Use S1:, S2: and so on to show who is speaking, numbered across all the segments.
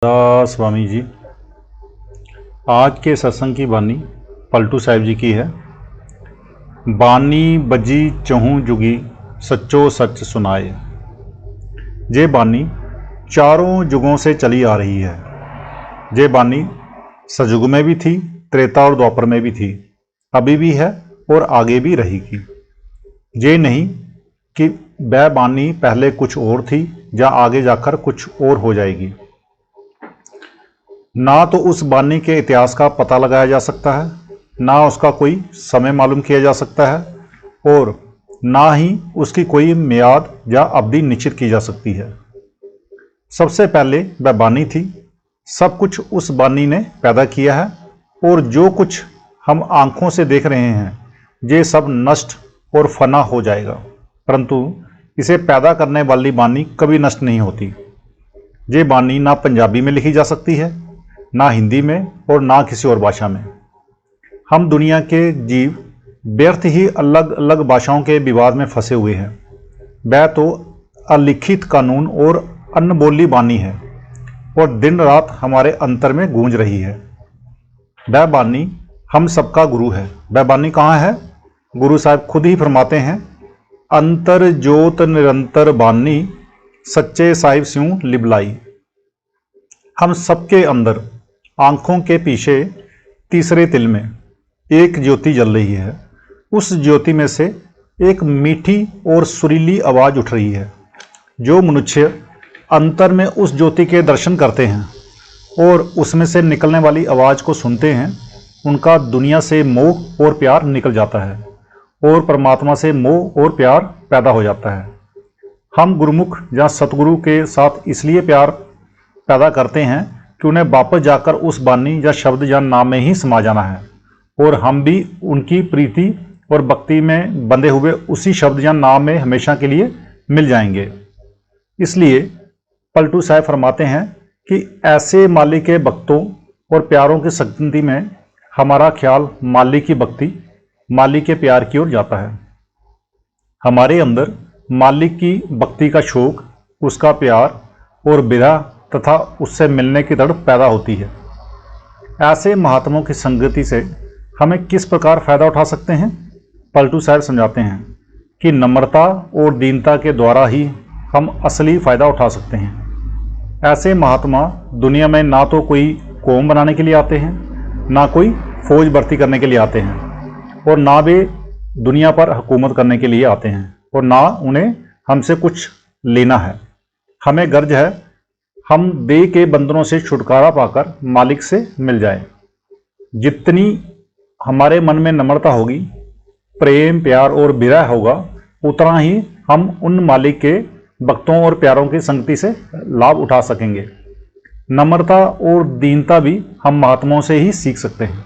S1: स्वामी जी, आज के सत्संग की बानी पलटू साहिब जी की है। बानी बजी चहूँ जुगी सच्चो सच सुनाए। ये बानी चारों जुगों से चली आ रही है। ये बानी सतयुग में भी थी, त्रेता और द्वापर में भी थी, अभी भी है और आगे भी रहेगी। ये नहीं कि वह बानी पहले कुछ और थी या आगे जाकर कुछ और हो जाएगी। ना तो उस बानी के इतिहास का पता लगाया जा सकता है, ना उसका कोई समय मालूम किया जा सकता है, और ना ही उसकी कोई मियाद या अवधि निश्चित की जा सकती है। सबसे पहले वह बानी थी, सब कुछ उस बानी ने पैदा किया है, और जो कुछ हम आंखों से देख रहे हैं ये सब नष्ट और फना हो जाएगा, परंतु इसे पैदा करने वाली बानी कभी नष्ट नहीं होती। ये बानी ना पंजाबी में लिखी जा सकती है, ना हिंदी में, और ना किसी और भाषा में। हम दुनिया के जीव व्यर्थ ही अलग अलग भाषाओं के विवाद में फंसे हुए हैं। वह तो अलिखित कानून और अनबोली बानी है, और दिन रात हमारे अंतर में गूंज रही है। वह बानी हम सबका गुरु है। वह बानी कहाँ है? गुरु साहब खुद ही फरमाते हैं, अंतर जोत निरंतर बानी सच्चे साहिब स्यूं लिबलाई। हम सबके अंदर आंखों के पीछे तीसरे तिल में एक ज्योति जल रही है। उस ज्योति में से एक मीठी और सुरीली आवाज़ उठ रही है। जो मनुष्य अंतर में उस ज्योति के दर्शन करते हैं और उसमें से निकलने वाली आवाज़ को सुनते हैं, उनका दुनिया से मोह और प्यार निकल जाता है और परमात्मा से मोह और प्यार पैदा हो जाता है। हम गुरुमुख या सतगुरु के साथ इसलिए प्यार पैदा करते हैं कि उन्हें वापस जाकर उस बानी या शब्द या नाम में ही समा जाना है, और हम भी उनकी प्रीति और भक्ति में बंधे हुए उसी शब्द या नाम में हमेशा के लिए मिल जाएंगे। इसलिए पलटू साहब फरमाते हैं कि ऐसे मालिक के भक्तों और प्यारों की संगति में हमारा ख्याल मालिक की भक्ति, मालिक के प्यार की ओर जाता है। हमारे अंदर मालिक की भक्ति का शौक, उसका प्यार और विरह तथा उससे मिलने की तड़प पैदा होती है। ऐसे महात्माओं की संगति से हमें किस प्रकार फायदा उठा सकते हैं? पलटू साहब समझाते हैं कि नम्रता और दीनता के द्वारा ही हम असली फायदा उठा सकते हैं। ऐसे महात्मा दुनिया में ना तो कोई कौम बनाने के लिए आते हैं, ना कोई फौज भर्ती करने के लिए आते हैं, और ना वे दुनिया पर हुकूमत करने के लिए आते हैं, और ना उन्हें हमसे कुछ लेना है। हमें गर्ज है हम देह के बंधनों से छुटकारा पाकर मालिक से मिल जाए। जितनी हमारे मन में नम्रता होगी, प्रेम प्यार और विरह होगा, उतना ही हम उन मालिक के भक्तों और प्यारों की संगति से लाभ उठा सकेंगे। नम्रता और दीनता भी हम महात्माओं से ही सीख सकते हैं।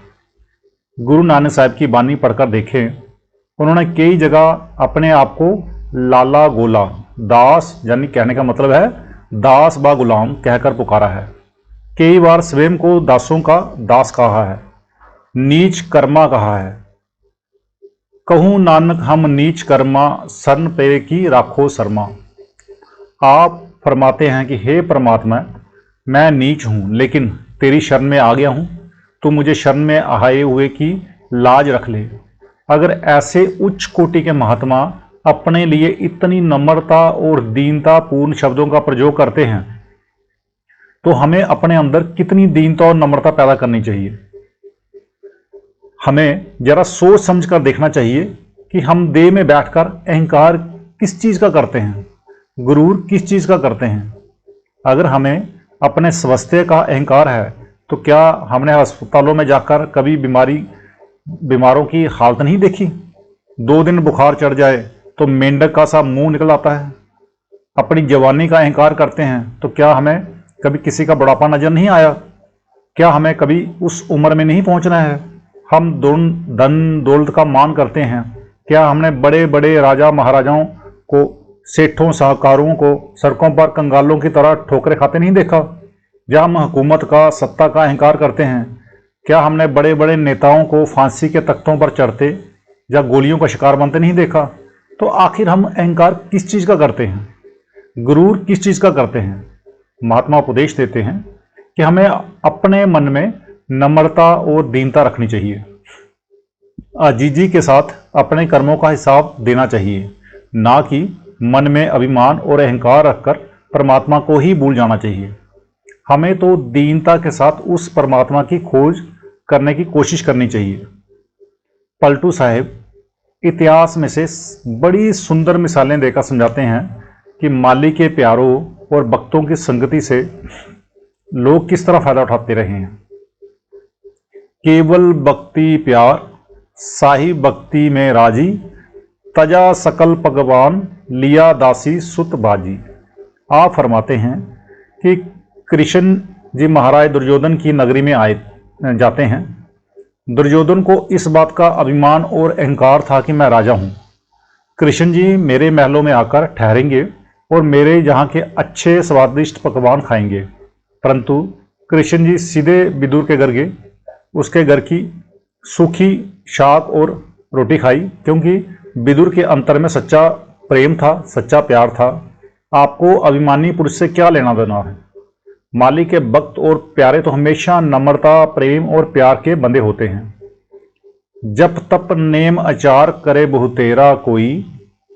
S1: गुरु नानक साहब की बानी पढ़कर देखें, उन्होंने कई जगह अपने आप को लाला गोला दास, यानी कहने का मतलब है दास बा गुलाम कहकर पुकारा है। कई बार स्वयं को दासों का दास कहा है, नीच कर्मा कहा है। कहूँ नानक हम नीच कर्मा, शरण पे की राखो शर्मा। आप फरमाते हैं कि हे परमात्मा, मैं नीच हूँ लेकिन तेरी शरण में आ गया हूँ, तो मुझे शरण में आए हुए की लाज रख ले। अगर ऐसे उच्च कोटि के महात्मा अपने लिए इतनी नम्रता और दीनता पूर्ण शब्दों का प्रयोग करते हैं, तो हमें अपने अंदर कितनी दीनता और नम्रता पैदा करनी चाहिए। हमें जरा सोच समझ कर देखना चाहिए कि हम देह में बैठकर अहंकार किस चीज का करते हैं, गुरूर किस चीज का करते हैं। अगर हमें अपने स्वास्थ्य का अहंकार है, तो क्या हमने अस्पतालों में जाकर कभी बीमारों की हालत नहीं देखी? 2 दिन बुखार चढ़ जाए तो मेंढक का सा मुंह निकल आता है। अपनी जवानी का अहंकार करते हैं, तो क्या हमें कभी किसी का बुढ़ापा नजर नहीं आया? क्या हमें कभी उस उम्र में नहीं पहुंचना है? हम धन दौलत का मान करते हैं, क्या हमने बड़े बड़े राजा महाराजाओं को, सेठों साहूकारों को सड़कों पर कंगालों की तरह ठोकरे खाते नहीं देखा? या हम हुकूमत का, सत्ता का अहंकार करते हैं, क्या हमने बड़े बड़े नेताओं को फांसी के तख्तों पर चढ़ते या गोलियों का शिकार बनते नहीं देखा? तो आखिर हम अहंकार किस चीज का करते हैं, गुरूर किस चीज का करते हैं? महात्मा उपदेश देते हैं कि हमें अपने मन में नम्रता और दीनता रखनी चाहिए। आजीजी के साथ अपने कर्मों का हिसाब देना चाहिए, ना कि मन में अभिमान और अहंकार रखकर परमात्मा को ही भूल जाना चाहिए। हमें तो दीनता के साथ उस परमात्मा की खोज करने की कोशिश करनी चाहिए। पलटू साहब इतिहास में से बड़ी सुंदर मिसालें देकर समझाते हैं कि माली के प्यारों और भक्तों की संगति से लोग किस तरह फायदा उठाते रहे हैं। केवल भक्ति प्यार साहिब भक्ति में राजी, तजा सकल भगवान लिया दासी सुत बाजी। आप फरमाते हैं कि कृष्ण जी महाराज दुर्योधन की नगरी में जाते हैं। दुर्योधन को इस बात का अभिमान और अहंकार था कि मैं राजा हूँ। कृष्ण जी मेरे महलों में आकर ठहरेंगे और मेरे यहाँ के अच्छे स्वादिष्ट पकवान खाएंगे। परंतु कृष्ण जी सीधे विदुर के घर गए, उसके घर की सूखी शाक और रोटी खाई, क्योंकि विदुर के अंतर में सच्चा प्रेम था, सच्चा प्यार था। आपको अभिमानी पुरुष से क्या लेना देना है। माली के भक्त और प्यारे तो हमेशा नम्रता, प्रेम और प्यार के बंधे होते हैं। जप तप नेम आचार करे बहुतेरा कोई,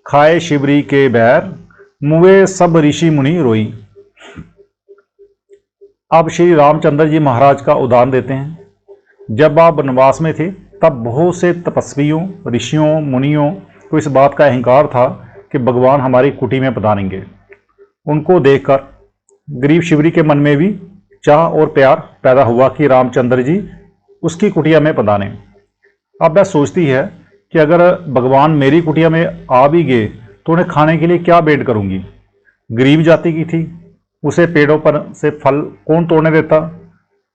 S1: खाए शिवरी के बैर मुए सब ऋषि मुनि रोई। अब श्री रामचंद्र जी महाराज का उदाहरण देते हैं। जब आप वनवास में थे तब बहुत से तपस्वियों, ऋषियों, मुनियों को इस बात का अहंकार था कि भगवान हमारी कुटी में पधारेंगे। उनको देखकर गरीब शिवरी के मन में भी चाह और प्यार पैदा हुआ कि रामचंद्र जी उसकी कुटिया में पधारें। अब वह सोचती है कि अगर भगवान मेरी कुटिया में आ भी गए तो उन्हें खाने के लिए क्या भेंट करूंगी। गरीब जाति की थी, उसे पेड़ों पर से फल कौन तोड़ने देता।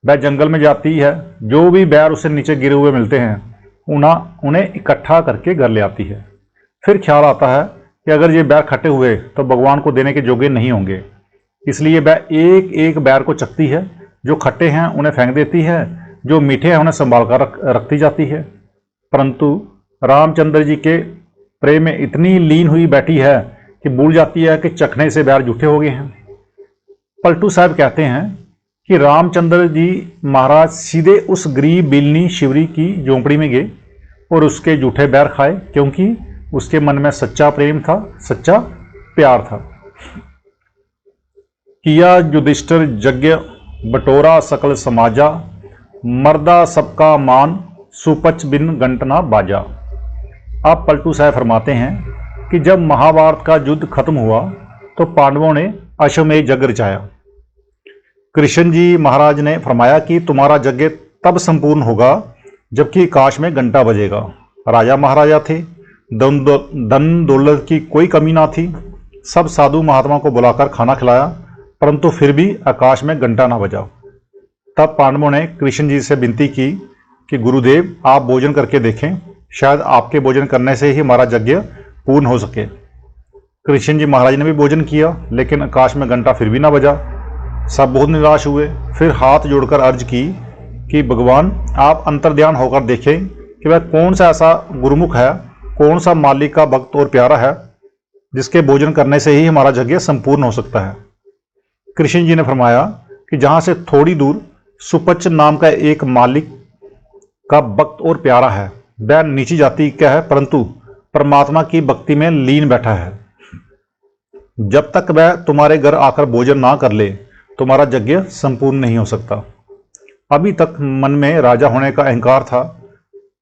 S1: वह जंगल में जाती है, जो भी बैर उसे नीचे गिरे हुए मिलते हैं उन्हें इकट्ठा करके घर ले आती है। फिर ख्याल आता है कि अगर ये बैर खट्टे हुए तो भगवान को देने के योग्य नहीं होंगे, इसलिए वह एक एक बैर को चखती है। जो खट्टे हैं उन्हें फेंक देती है, जो मीठे हैं उन्हें संभाल कर रखती जाती है। परंतु रामचंद्र जी के प्रेम में इतनी लीन हुई बैठी है कि भूल जाती है कि चखने से बैर जूठे हो गए हैं। पलटू साहब कहते हैं कि रामचंद्र जी महाराज सीधे उस गरीब बिलनी शिवरी की झोंपड़ी में गए और उसके जूठे बैर खाए, क्योंकि उसके मन में सच्चा प्रेम था, सच्चा प्यार था। किया युधिष्ठिर यज्ञ बटोरा सकल समाजा, मर्दा सबका मान सुपच बिन घंटना बाजा। आप पलटू साहब फरमाते हैं कि जब महाभारत का युद्ध खत्म हुआ तो पांडवों ने अश्वमेध यज्ञ रचाया। कृष्ण जी महाराज ने फरमाया कि तुम्हारा यज्ञ तब संपूर्ण होगा जबकि आकाश में घंटा बजेगा। राजा महाराजा थे, धन दौलत की कोई कमी ना थी। सब साधु महात्मा को बुलाकर खाना खिलाया, परंतु फिर भी आकाश में घंटा ना बजा। तब पांडवों ने कृष्ण जी से विनती की कि गुरुदेव आप भोजन करके देखें, शायद आपके भोजन करने से ही हमारा यज्ञ पूर्ण हो सके। कृष्ण जी महाराज ने भी भोजन किया, लेकिन आकाश में घंटा फिर भी ना बजा। सब बहुत निराश हुए। फिर हाथ जोड़कर अर्ज की कि भगवान आप अंतर्ध्यान होकर देखें कि वह कौन सा ऐसा गुरुमुख है, कौन सा मालिक का भक्त और प्यारा है जिसके भोजन करने से ही हमारा यज्ञ संपूर्ण हो सकता है। कृष्ण जी ने फरमाया कि जहाँ से थोड़ी दूर सुपच नाम का एक मालिक का भक्त और प्यारा है। वह नीची जाति का है, परंतु परमात्मा की भक्ति में लीन बैठा है। जब तक वह तुम्हारे घर आकर भोजन ना कर ले तुम्हारा यज्ञ संपूर्ण नहीं हो सकता। अभी तक मन में राजा होने का अहंकार था।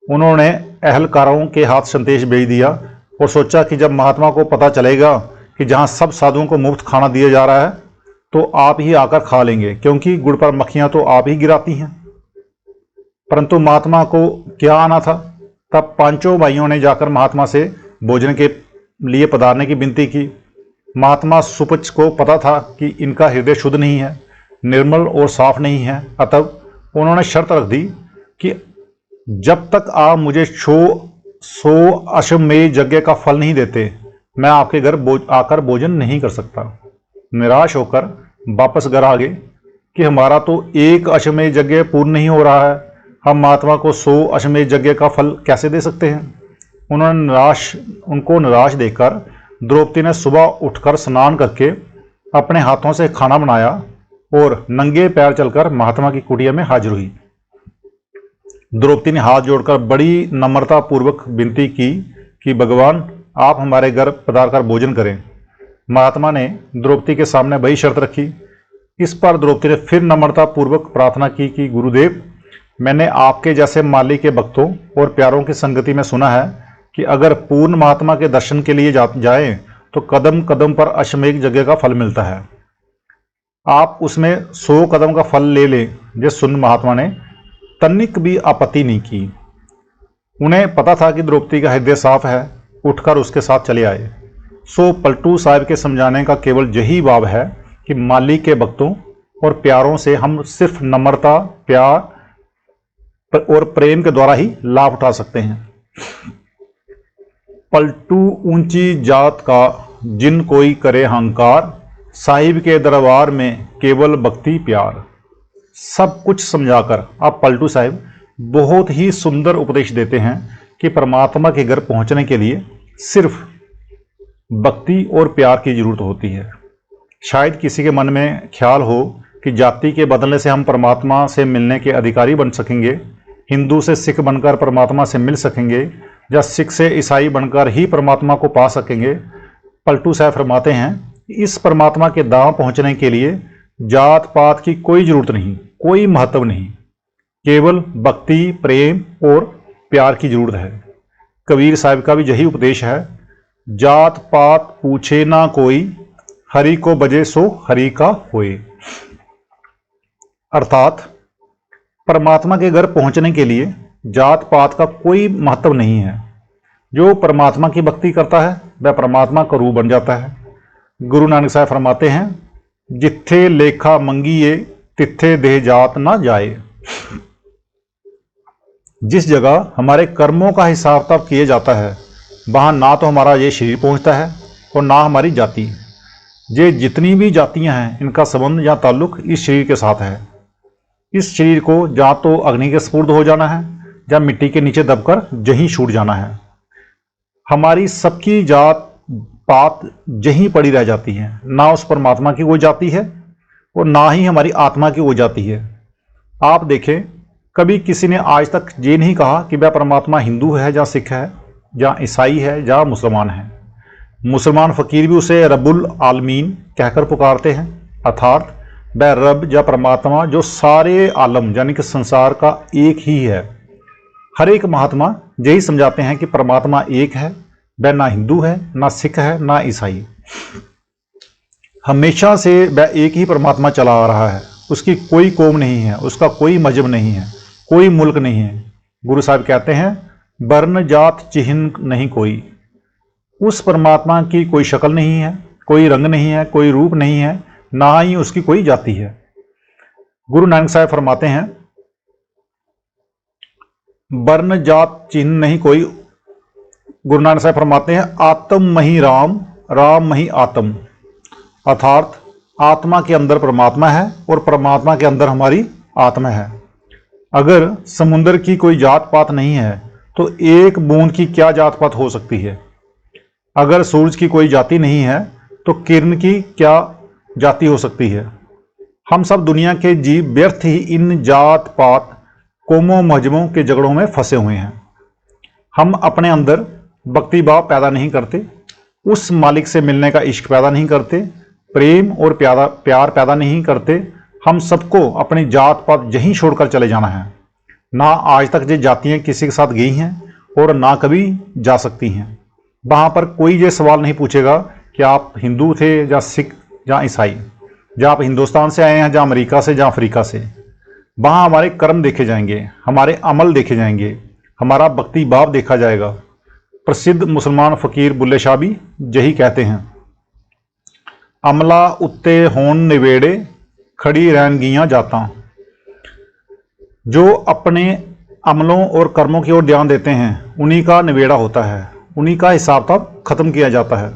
S1: उन्होंने अहलकारों के हाथ संदेश भेज दिया और सोचा कि जब महात्मा को पता चलेगा कि जहाँ सब साधुओं को मुफ्त खाना दिया जा रहा है तो आप ही आकर खा लेंगे, क्योंकि गुड़ पर मक्खियाँ तो आप ही गिराती हैं। परंतु महात्मा को क्या आना था। तब पांचों भाइयों ने जाकर महात्मा से भोजन के लिए पधारने की विनती की। महात्मा सुपच को पता था कि इनका हृदय शुद्ध नहीं है, निर्मल और साफ नहीं है। अतः उन्होंने शर्त रख दी कि जब तक आप मुझे 100 अश्वमेध यज्ञ का फल नहीं देते मैं आपके घर आकर भोजन नहीं कर सकता। निराश होकर वापस घर आ गए कि हमारा तो एक अश्वमेध यज्ञ पूर्ण नहीं हो रहा है, हम महात्मा को 100 अश्वमेध यज्ञ का फल कैसे दे सकते हैं। उनको निराश देखकर द्रौपदी ने सुबह उठकर स्नान करके अपने हाथों से खाना बनाया और नंगे पैर चलकर महात्मा की कुटिया में हाजिर हुई। द्रौपदी ने हाथ जोड़कर बड़ी नम्रता पूर्वक विनती की कि भगवान आप हमारे घर पधार कर भोजन करें। महात्मा ने द्रौपदी के सामने वही शर्त रखी। इस पर द्रौपदी ने फिर नम्रता पूर्वक प्रार्थना की कि गुरुदेव, मैंने आपके जैसे माली के भक्तों और प्यारों की संगति में सुना है कि अगर पूर्ण महात्मा के दर्शन के लिए जाएं तो कदम कदम पर अश्वमेध यज्ञ का फल मिलता है। आप उसमें 100 कदम का फल ले लें। ये सुन महात्मा ने तनिक भी आपत्ति नहीं की। उन्हें पता था कि द्रौपदी का हृदय साफ है, उठकर उसके साथ चले आए। सो पलटू साहब के समझाने का केवल यही भाव है कि माली के भक्तों और प्यारों से हम सिर्फ नम्रता, प्यार और प्रेम के द्वारा ही लाभ उठा सकते हैं। पलटू ऊंची जात का जिन कोई करे अहंकार, साहिब के दरबार में केवल भक्ति प्यार। सब कुछ समझाकर अब पलटू साहिब बहुत ही सुंदर उपदेश देते हैं कि परमात्मा के घर पहुंचने के लिए सिर्फ भक्ति और प्यार की जरूरत होती है। शायद किसी के मन में ख्याल हो कि जाति के बदलने से हम परमात्मा से मिलने के अधिकारी बन सकेंगे, हिंदू से सिख बनकर परमात्मा से मिल सकेंगे, या सिख से ईसाई बनकर ही परमात्मा को पा सकेंगे। पलटू साहब फरमाते हैं, इस परमात्मा के दांव पहुंचने के लिए जात पात की कोई जरूरत नहीं, कोई महत्व नहीं, केवल भक्ति, प्रेम और प्यार की जरूरत है। कबीर साहब का भी यही उपदेश है, जात पात पूछे ना कोई, हरि को बजे सो हरि का होए। अर्थात परमात्मा के घर पहुंचने के लिए जात पात का कोई महत्व नहीं है। जो परमात्मा की भक्ति करता है वह परमात्मा का रूप बन जाता है। गुरु नानक साहब फरमाते हैं, जिथे लेखा मंगीए तिथे देह जात ना जाए। जिस जगह हमारे कर्मों का हिसाब किताब किया जाता है वहां ना तो हमारा ये शरीर पहुंचता है और ना हमारी जाति। ये जितनी भी जातियां हैं इनका संबंध या ताल्लुक इस शरीर के साथ है। इस शरीर को या तो अग्नि के स्पुर्द हो जाना है या मिट्टी के नीचे दबकर यहीं छूट जाना है। हमारी सबकी जात पात यहीं पड़ी रह जाती है। ना उस परमात्मा की वो जाति है और ना ही हमारी आत्मा की वो जाति है। आप देखें, कभी किसी ने आज तक ये नहीं कहा कि वह परमात्मा हिंदू है या सिख है या ईसाई है या मुसलमान है। मुसलमान फकीर भी उसे रब्बुल आलमीन कहकर पुकारते हैं, अर्थात वह रब या परमात्मा जो सारे आलम यानी कि संसार का एक ही है। हर एक महात्मा यही समझाते हैं कि परमात्मा एक है, वह ना हिंदू है, ना सिख है, ना ईसाई। हमेशा से वह एक ही परमात्मा चला आ रहा है। उसकी कोई कौम नहीं है, उसका कोई मजहब नहीं है, कोई मुल्क नहीं है। गुरु साहब कहते हैं, वर्ण जात चिन्ह नहीं कोई। उस परमात्मा की कोई शक्ल नहीं है, कोई रंग नहीं है, कोई रूप नहीं है, ना ही उसकी कोई जाति है। गुरु नानक साहब फरमाते हैं, वर्ण जात चिन्ह नहीं कोई। गुरु नानक साहब फरमाते हैं, आत्म मही राम, राम मही आत्म। अर्थात आत्मा के अंदर परमात्मा है और परमात्मा के अंदर हमारी आत्मा है। अगर समुद्र की कोई जात पात नहीं है तो एक बूंद की क्या जात पात हो सकती है। अगर सूरज की कोई जाति नहीं है तो किरण की क्या जाति हो सकती है। हम सब दुनिया के जीव व्यर्थ ही इन जात पात कौमों मजहबों के झगड़ों में फंसे हुए हैं। हम अपने अंदर भक्ति भाव पैदा नहीं करते, उस मालिक से मिलने का इश्क पैदा नहीं करते, प्रेम और प्यार पैदा नहीं करते। हम सबको अपनी जात पात यहीं छोड़कर चले जाना है। ना आज तक ये जातियाँ किसी के साथ गई हैं और ना कभी जा सकती हैं। वहाँ पर कोई ये सवाल नहीं पूछेगा कि आप हिंदू थे या सिख या ईसाई, या आप हिंदुस्तान से आए हैं या अमेरिका से या अफ्रीका से। वहाँ हमारे कर्म देखे जाएंगे, हमारे अमल देखे जाएंगे, हमारा भक्ति भाव देखा जाएगा। प्रसिद्ध मुसलमान फकीर बुल्ले शाह भी यही कहते हैं, अमला उत्ते होन निवेड़े खड़ी रहन गियां जाता। जो अपने अमलों और कर्मों की ओर ध्यान देते हैं उन्हीं का निवेड़ा होता है, उन्हीं का हिसाब किताब खत्म किया जाता है।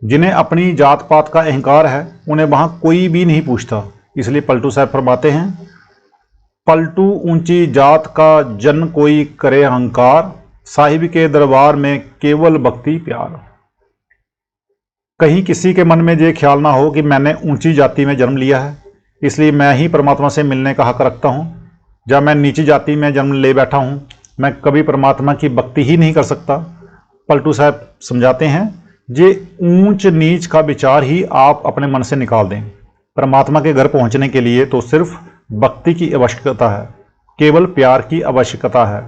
S1: जिन्हें अपनी जात पात का अहंकार है उन्हें वहां कोई भी नहीं पूछता। इसलिए पलटू साहब फरमाते हैं, पलटू ऊंची जात का जन कोई करे अहंकार, साहिब के दरबार में केवल भक्ति प्यार। कहीं किसी के मन में ये ख्याल ना हो कि मैंने ऊंची जाति में जन्म लिया है इसलिए मैं ही परमात्मा से मिलने का हक रखता हूँ। जब मैं नीची जाति में जन्म ले बैठा हूँ, मैं कभी परमात्मा की भक्ति ही नहीं कर सकता। पलटू साहब समझाते हैं, ये ऊंच नीच का विचार ही आप अपने मन से निकाल दें। परमात्मा के घर पहुंचने के लिए तो सिर्फ भक्ति की आवश्यकता है, केवल प्यार की आवश्यकता है।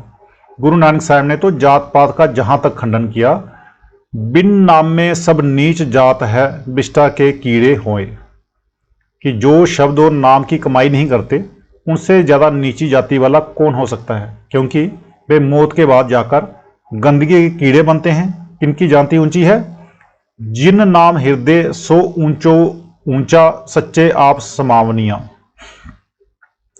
S1: गुरु नानक साहब ने तो जात पात का जहां तक खंडन किया, बिन नाम में सब नीच जात है, बिष्टा के कीड़े होए, कि जो शब्द और नाम की कमाई नहीं करते उनसे ज़्यादा नीची जाति वाला कौन हो सकता है, क्योंकि वे मौत के बाद जाकर गंदगी के कीड़े बनते हैं। किनकी जाति ऊंची है? जिन नाम हृदय सो ऊंचो ऊंचा, सच्चे आप समावनिया।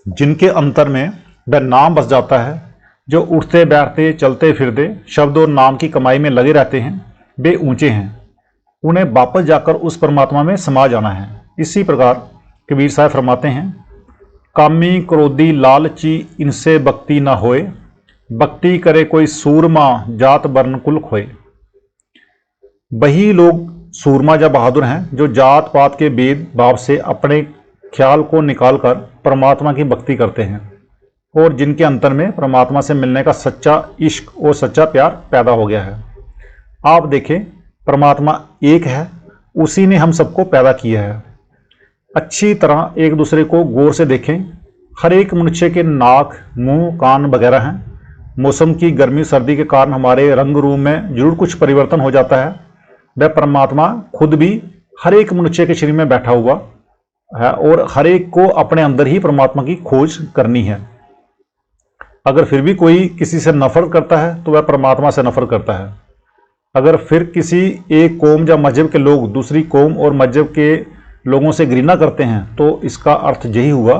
S1: जिनके अंतर में वह नाम बस जाता है, जो उठते बैठते चलते फिरते शब्द और नाम की कमाई में लगे रहते हैं, वे ऊंचे हैं। उन्हें वापस जाकर उस परमात्मा में समा जाना है। इसी प्रकार कबीर साहब फरमाते हैं, कामी क्रोधी लालची इनसे भक्ति न होए, भक्ति करे कोई सूरमा जात वर्ण कुल खोए। वही लोग सूरमा या बहादुर हैं जो जात पात के भेद भाव से अपने ख्याल को निकालकर परमात्मा की भक्ति करते हैं, और जिनके अंतर में परमात्मा से मिलने का सच्चा इश्क और सच्चा प्यार पैदा हो गया है। आप देखें, परमात्मा एक है, उसी ने हम सबको पैदा किया है। अच्छी तरह एक दूसरे को गौर से देखें। हर एक मनुष्य के नाक, मुंह, कान वगैरह हैं। मौसम की गर्मी सर्दी के कारण हमारे रंग रूप में जरूर कुछ परिवर्तन हो जाता है। वह परमात्मा खुद भी हर एक मनुष्य के शरीर में बैठा हुआ है, और हर एक को अपने अंदर ही परमात्मा की खोज करनी है। अगर फिर भी कोई किसी से नफरत करता है तो वह परमात्मा से नफरत करता है। अगर फिर किसी एक कौम या मजहब के लोग दूसरी कौम और मजहब के लोगों से घृणा करते हैं, तो इसका अर्थ यही हुआ,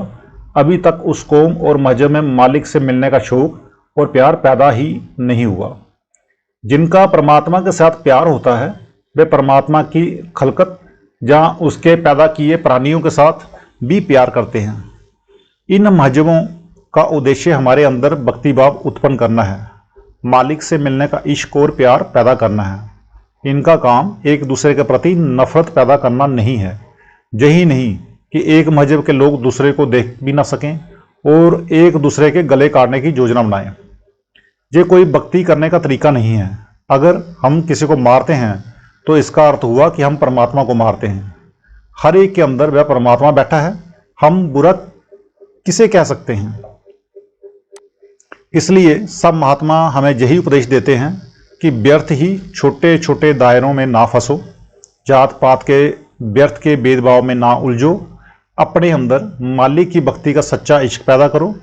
S1: अभी तक उस कौम और मजहब में मालिक से मिलने का शौक और प्यार पैदा ही नहीं हुआ। जिनका परमात्मा के साथ प्यार होता है, वे परमात्मा की खलकत या उसके पैदा किए प्राणियों के साथ भी प्यार करते हैं। इन मजहबों का उद्देश्य हमारे अंदर भक्ति भाव उत्पन्न करना है, मालिक से मिलने का इश्क और प्यार पैदा करना है। इनका काम एक दूसरे के प्रति नफरत पैदा करना नहीं है। यही नहीं कि एक मजहब के लोग दूसरे को देख भी ना सकें और एक दूसरे के गले काटने की योजना बनाएं। ये कोई भक्ति करने का तरीका नहीं है। अगर हम किसी को मारते हैं तो इसका अर्थ हुआ कि हम परमात्मा को मारते हैं। हर एक के अंदर वह परमात्मा बैठा है, हम बुरा किसे कह सकते हैं? इसलिए सब महात्मा हमें यही उपदेश देते हैं कि व्यर्थ ही छोटे छोटे दायरों में ना फंसो, जात पात के व्यर्थ के भेदभाव में ना उलझो, अपने अंदर मालिक की भक्ति का सच्चा इश्क पैदा करो,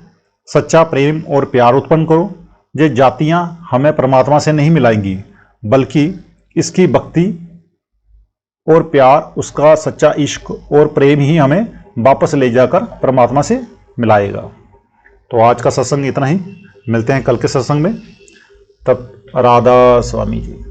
S1: सच्चा प्रेम और प्यार उत्पन्न करो। ये जातियां हमें परमात्मा से नहीं मिलाएंगी, बल्कि इसकी भक्ति और प्यार, उसका सच्चा इश्क और प्रेम ही हमें वापस ले जाकर परमात्मा से मिलाएगा। तो आज का सत्संग इतना ही, मिलते हैं कल के सत्संग में। तब राधा स्वामी जी।